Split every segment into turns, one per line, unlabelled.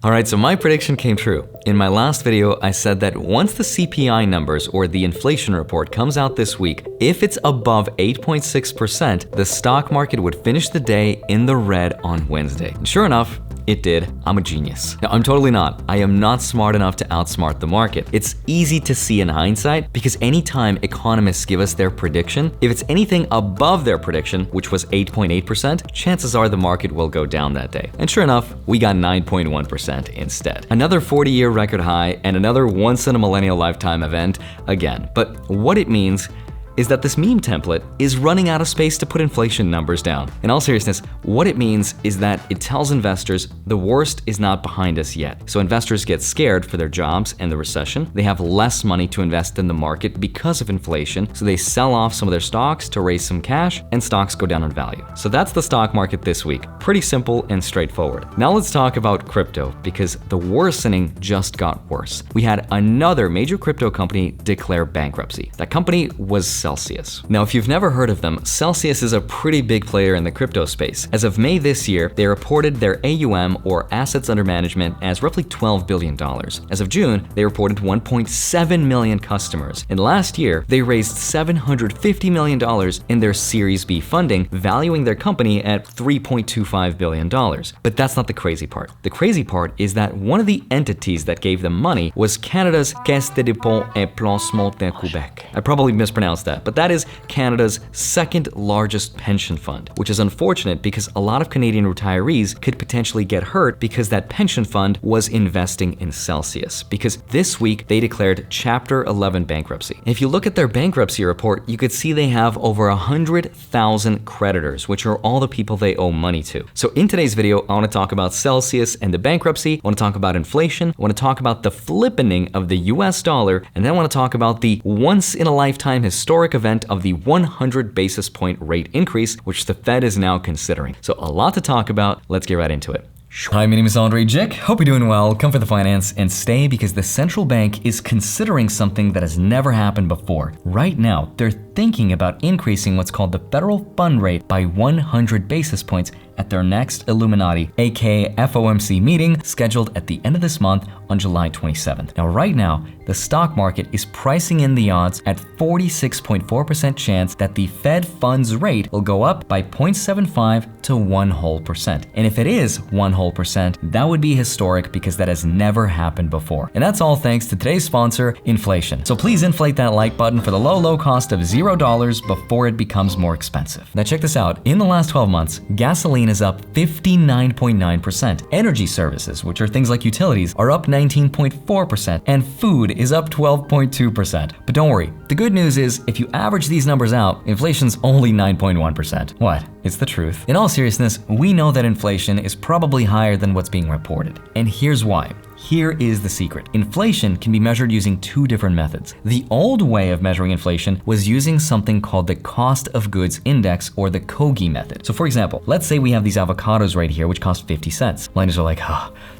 Alright, so my prediction came true. In my last video, I said that once the CPI numbers or the inflation report comes out this week, if it's above 8.6%, the stock market would finish the day in the red on Wednesday. And sure enough, it did. I'm a genius. Now, I'm totally not. I am not smart enough to outsmart the market. It's easy to see in hindsight because anytime economists give us their prediction, if it's anything above their prediction, which was 8.8%, chances are the market will go down that day. And sure enough, we got 9.1% instead. Another 40-year record high and another once-in-a-millennial lifetime event again. But what it means is that this meme template is running out of space to put inflation numbers down. In all seriousness, what it means is that it tells investors the worst is not behind us yet. So investors get scared for their jobs and the recession. They have less money to invest in the market because of inflation, so they sell off some of their stocks to raise some cash, and stocks go down in value. So that's the stock market this week. Pretty simple and straightforward. Now let's talk about crypto, because the worsening just got worse. We had another major crypto company declare bankruptcy. That company was Celsius. Now, if you've never heard of them, Celsius is a pretty big player in the crypto space. As of May this year, they reported their AUM, or assets under management, as roughly $12 billion. As of June, they reported 1.7 million customers. And last year, they raised $750 million in their Series B funding, valuing their company at $3.25 billion. But that's not the crazy part. The crazy part is that one of the entities that gave them money was Canada's Caisse de dépôt et placement du Québec. I probably mispronounced that, but that is Canada's second largest pension fund, which is unfortunate because a lot of Canadian retirees could potentially get hurt because that pension fund was investing in Celsius, because this week they declared Chapter 11 bankruptcy. If you look at their bankruptcy report, you could see they have over 100,000 creditors, which are all the people they owe money to. So in today's video, I want to talk about Celsius and the bankruptcy, I want to talk about inflation, I want to talk about the flippening of the US dollar, and then I want to talk about the once-in-a-lifetime historic event of the 100 basis point rate increase, which the Fed is now considering. So a lot to talk about. Let's get right into it. Hi, my name is Andrei Jikh. Hope you're doing well. Come for the finance and stay because the central bank is considering something that has never happened before. Right now, they're thinking about increasing what's called the federal fund rate by 100 basis points at their next Illuminati, aka FOMC meeting scheduled at the end of this month on July 27th. Now, right now, the stock market is pricing in the odds at 46.4% chance that the Fed funds rate will go up by 0.75 to 1%. And if it is 1%, that would be historic because that has never happened before. And that's all thanks to today's sponsor, inflation. So please inflate that like button for the low cost of $0 before it becomes more expensive. Now check this out. In the last 12 months, gasoline is up 59.9%. Energy services, which are things like utilities, are up 19.4%, and food is up 12.2%. But don't worry, the good news is if you average these numbers out, inflation's only 9.1%. What? It's the truth. In all seriousness, we know that inflation is probably higher than what's being reported. And here's why. Here is the secret. Inflation can be measured using two different methods. The old way of measuring inflation was using something called the cost of goods index, or the COGI method. So for example, let's say we have these avocados right here, which cost 50 cents. Lenders are like,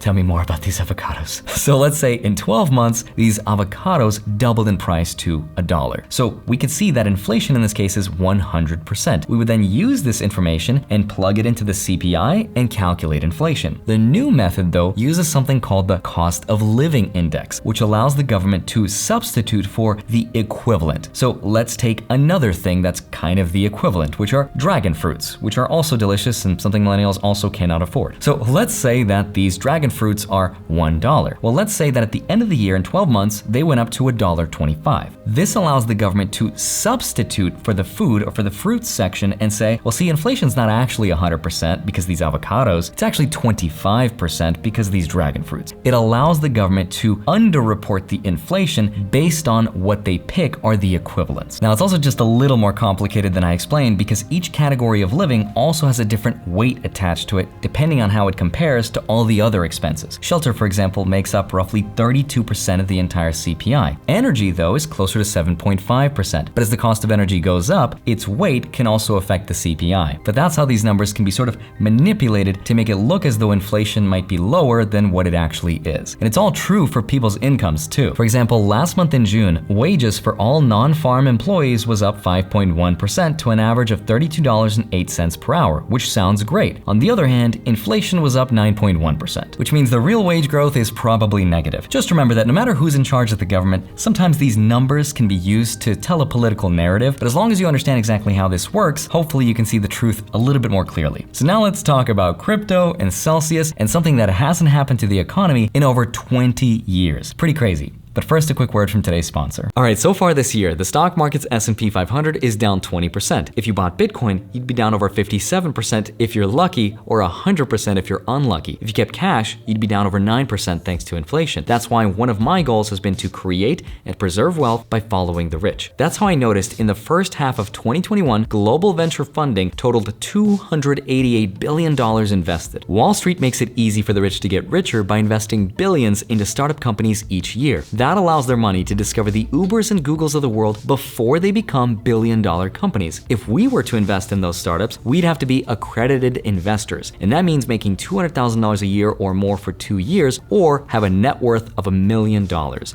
tell me more about these avocados. So let's say in 12 months, these avocados doubled in price to $1. So we could see that inflation in this case is 100%. We would then use this information and plug it into the CPI and calculate inflation. The new method, though, uses something called the cost of living index, which allows the government to substitute for the equivalent. So let's take another thing that's kind of the equivalent, which are dragon fruits, which are also delicious and something millennials also cannot afford. So let's say that these dragon fruits are $1. Well, let's say that at the end of the year, in 12 months, they went up to $1.25. This allows the government to substitute for the food or for the fruits section and say, well, see, inflation's not actually 100% because these avocados, it's actually 25% because of these dragon fruits. It allows the government to underreport the inflation based on what they pick are the equivalents. Now, it's also just a little more complicated than I explained because each category of living also has a different weight attached to it depending on how it compares to all the other expenses. Shelter, for example, makes up roughly 32% of the entire CPI. Energy, though, is closer to 7.5%. But as the cost of energy goes up, its weight can also affect the CPI. But that's how these numbers can be sort of manipulated to make it look as though inflation might be lower than what it actually is. And it's all true for people's incomes too. For example, last month in June, wages for all non-farm employees was up 5.1% to an average of $32.08 per hour, which sounds great. On the other hand, inflation was up 9.1%, which means the real wage growth is probably negative. Just remember that no matter who's in charge of the government, sometimes these numbers can be used to tell a political narrative, but as long as you understand exactly how this works, hopefully you can see the truth a little bit more clearly. So now let's talk about crypto and Celsius and something that hasn't happened to the economy in over 20 years. Pretty crazy. But first, a quick word from today's sponsor. All right, so far this year, the stock market's S&P 500 is down 20%. If you bought Bitcoin, you'd be down over 57% if you're lucky, or 100% if you're unlucky. If you kept cash, you'd be down over 9% thanks to inflation. That's why one of my goals has been to create and preserve wealth by following the rich. That's how I noticed in the first half of 2021, global venture funding totaled $288 billion invested. Wall Street makes it easy for the rich to get richer by investing billions into startup companies each year. That allows their money to discover the Ubers and Googles of the world before they become billion-dollar companies. If we were to invest in those startups, we'd have to be accredited investors, and that means making $200,000 a year or more for 2 years, or have a net worth of $1 million.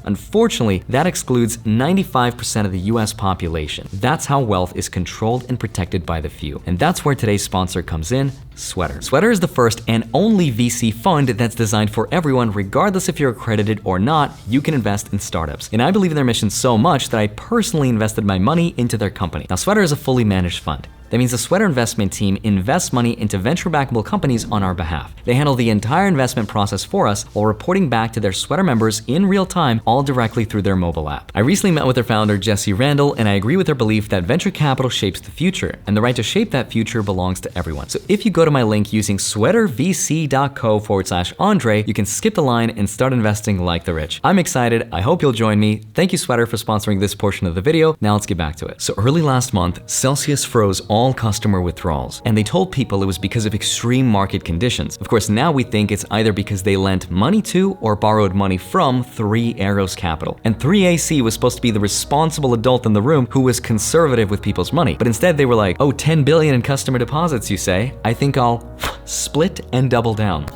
Unfortunately, that excludes 95% of the US population. That's how wealth is controlled and protected by the few. And that's where today's sponsor comes in, Sweater. Sweater is the first and only VC fund that's designed for everyone, regardless if you're accredited or not. You can invest in startups. And I believe in their mission so much that I personally invested my money into their company. Now, Sweater is a fully managed fund. That means the Sweater investment team invests money into venture-backable companies on our behalf. They handle the entire investment process for us while reporting back to their Sweater members in real time, all directly through their mobile app. I recently met with their founder, Jesse Randall, and I agree with their belief that venture capital shapes the future, and the right to shape that future belongs to everyone. So if you go to my link using sweatervc.co/Andrei, you can skip the line and start investing like the rich. I'm excited. I hope you'll join me. Thank you, Sweater, for sponsoring this portion of the video. Now let's get back to it. So early last month, Celsius froze all customer withdrawals, and they told people it was because of extreme market conditions. Of course, now we think it's either because they lent money to or borrowed money from Three Arrows Capital. And 3AC was supposed to be the responsible adult in the room who was conservative with people's money. But instead they were like, oh, 10 billion in customer deposits, you say? I think I'll split and double down.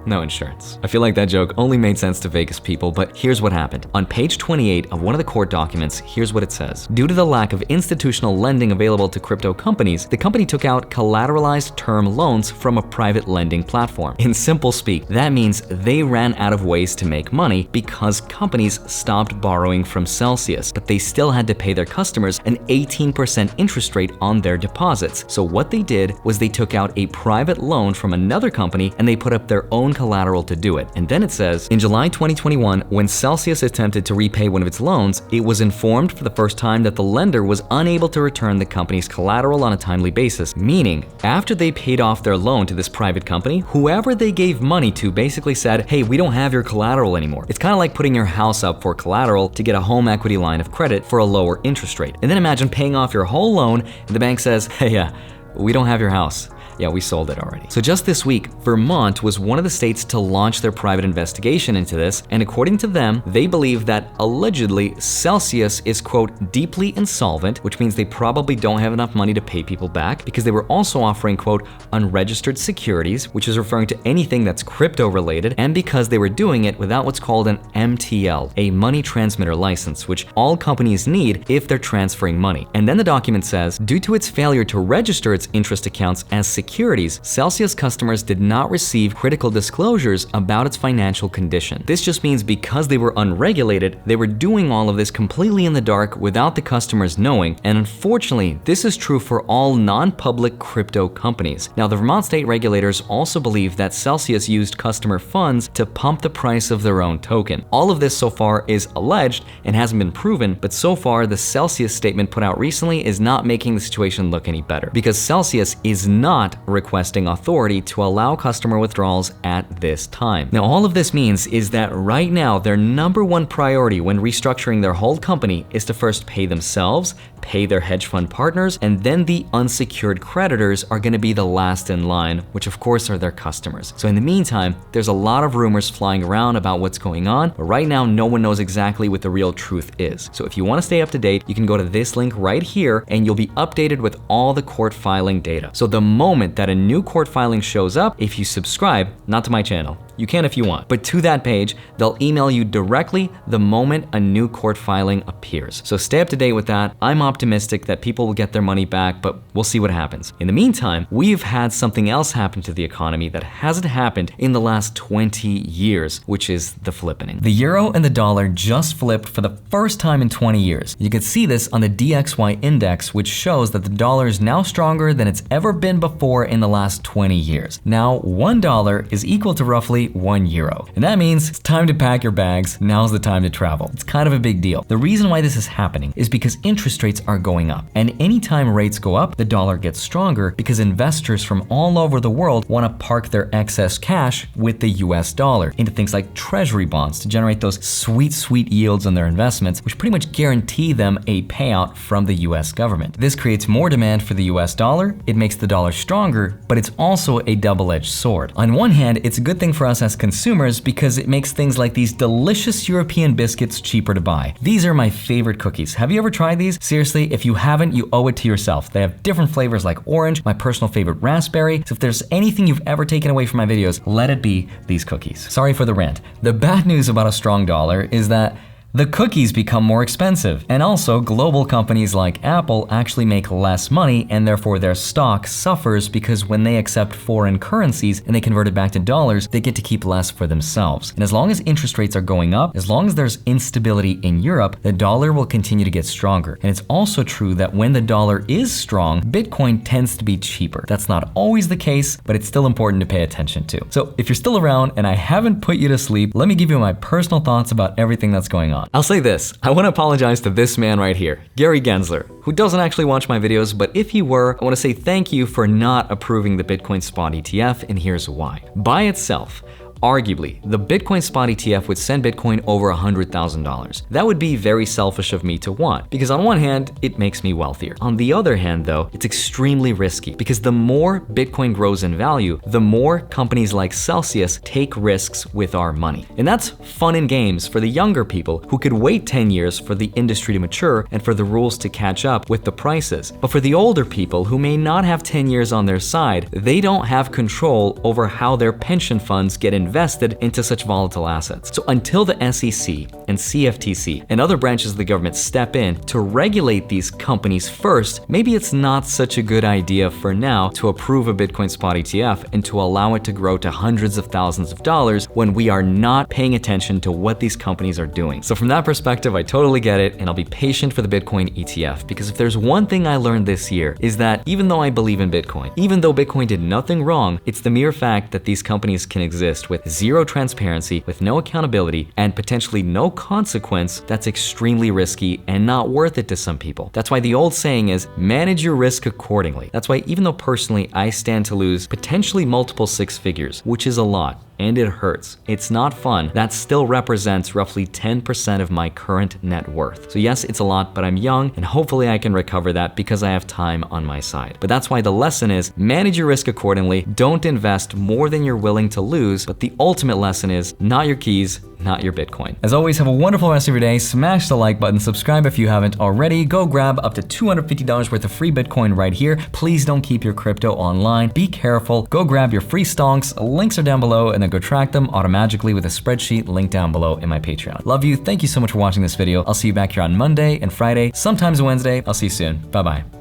No insurance. I feel like that joke only made sense to Vegas people, but here's what happened. On page 28 of one of the court documents, here's what it says. Due to the lack of institutional lending available to crypto companies, the company took out collateralized term loans from a private lending platform. In simple speak, that means they ran out of ways to make money because companies stopped borrowing from Celsius, but they still had to pay their customers an 18% interest rate on their deposits. So what they did was they took out a private loan from another company and they put up their own collateral to do it. And then it says, in July 2021, when Celsius attempted to repay one of its loans, it was informed for the first time that the lender was unable to return the company's collateral on a timely basis, meaning after they paid off their loan to this private company, whoever they gave money to basically said, hey, we don't have your collateral anymore. It's kind of like putting your house up for collateral to get a home equity line of credit for a lower interest rate. And then imagine paying off your whole loan and the bank says, hey, yeah, we don't have your house. Yeah, we sold it already. So just this week, Vermont was one of the states to launch their private investigation into this, and according to them, they believe that allegedly Celsius is, quote, deeply insolvent, which means they probably don't have enough money to pay people back because they were also offering, quote, unregistered securities, which is referring to anything that's crypto related, and because they were doing it without what's called an MTL, a money transmitter license, which all companies need if they're transferring money. And then the document says, due to its failure to register its interest accounts as securities, Celsius customers did not receive critical disclosures about its financial condition. This just means because they were unregulated, they were doing all of this completely in the dark without the customers knowing, and unfortunately, this is true for all non-public crypto companies. Now, the Vermont state regulators also believe that Celsius used customer funds to pump the price of their own token. All of this so far is alleged and hasn't been proven, but so far, the Celsius statement put out recently is not making the situation look any better, because Celsius is not requesting authority to allow customer withdrawals at this time. Now, all of this means is that right now, their number one priority when restructuring their whole company is to first pay themselves, pay their hedge fund partners, and then the unsecured creditors are going to be the last in line, which of course are their customers. So in the meantime, there's a lot of rumors flying around about what's going on, but right now no one knows exactly what the real truth is. So if you want to stay up to date, you can go to this link right here and you'll be updated with all the court filing data. So the moment that a new court filing shows up, if you subscribe, not to my channel, You can if you want. But to that page, they'll email you directly the moment a new court filing appears. So stay up to date with that. I'm optimistic that people will get their money back, but we'll see what happens. In the meantime, we've had something else happen to the economy that hasn't happened in the last 20 years, which is the flippening. The euro and the dollar just flipped for the first time in 20 years. You can see this on the DXY index, which shows that the dollar is now stronger than it's ever been before in the last 20 years. Now, $1 is equal to roughly €1. And that means it's time to pack your bags. Now's the time to travel. It's kind of a big deal. The reason why this is happening is because interest rates are going up. And anytime rates go up, the dollar gets stronger because investors from all over the world want to park their excess cash with the US dollar into things like treasury bonds to generate those sweet, sweet yields on their investments, which pretty much guarantee them a payout from the US government. This creates more demand for the US dollar. It makes the dollar stronger, but it's also a double-edged sword. On one hand, it's a good thing for us as consumers because it makes things like these delicious European biscuits cheaper to buy. These are my favorite cookies. Have you ever tried these? Seriously, if you haven't, you owe it to yourself. They have different flavors like orange, my personal favorite raspberry. So if there's anything you've ever taken away from my videos, let it be these cookies. Sorry for the rant. The bad news about a strong dollar is that the cookies become more expensive, and also global companies like Apple actually make less money, and therefore their stock suffers because when they accept foreign currencies and they convert it back to dollars, they get to keep less for themselves. And as long as interest rates are going up, as long as there's instability in Europe, the dollar will continue to get stronger. And it's also true that when the dollar is strong, Bitcoin tends to be cheaper. That's not always the case, but it's still important to pay attention to. So if you're still around and I haven't put you to sleep, let me give you my personal thoughts about everything that's going on. I'll say this, I want to apologize to this man right here, Gary Gensler, who doesn't actually watch my videos, but if he were, I want to say thank you for not approving the Bitcoin spot ETF, and here's why. By itself, arguably, the Bitcoin spot ETF would send Bitcoin over $100,000. That would be very selfish of me to want, because on one hand, it makes me wealthier. On the other hand, though, it's extremely risky, because the more Bitcoin grows in value, the more companies like Celsius take risks with our money. And that's fun and games for the younger people who could wait 10 years for the industry to mature and for the rules to catch up with the prices. But for the older people who may not have 10 years on their side, they don't have control over how their pension funds get invested into such volatile assets. So until the SEC and CFTC and other branches of the government step in to regulate these companies first, maybe it's not such a good idea for now to approve a Bitcoin spot ETF and to allow it to grow to hundreds of thousands of dollars when we are not paying attention to what these companies are doing. So from that perspective, I totally get it, and I'll be patient for the Bitcoin ETF, because if there's one thing I learned this year is that even though I believe in Bitcoin, even though Bitcoin did nothing wrong, it's the mere fact that these companies can exist with zero transparency, with no accountability, and potentially no consequence that's extremely risky and not worth it to some people. That's why the old saying is, manage your risk accordingly. That's why even though personally I stand to lose potentially multiple six figures, which is a lot, and it hurts, it's not fun, that still represents roughly 10% of my current net worth. So yes, it's a lot, but I'm young, and hopefully I can recover that because I have time on my side. But that's why the lesson is, manage your risk accordingly, don't invest more than you're willing to lose, but the ultimate lesson is, not your keys, not your Bitcoin. As always, have a wonderful rest of your day. Smash the like button, subscribe if you haven't already. Go grab up to $250 worth of free Bitcoin right here. Please don't keep your crypto online. Be careful. Go grab your free stonks. Links are down below, and then go track them automatically with a spreadsheet linked down below in my Patreon. Love you. Thank you so much for watching this video. I'll see you back here on Monday and Friday, sometimes Wednesday. I'll see you soon. Bye-bye.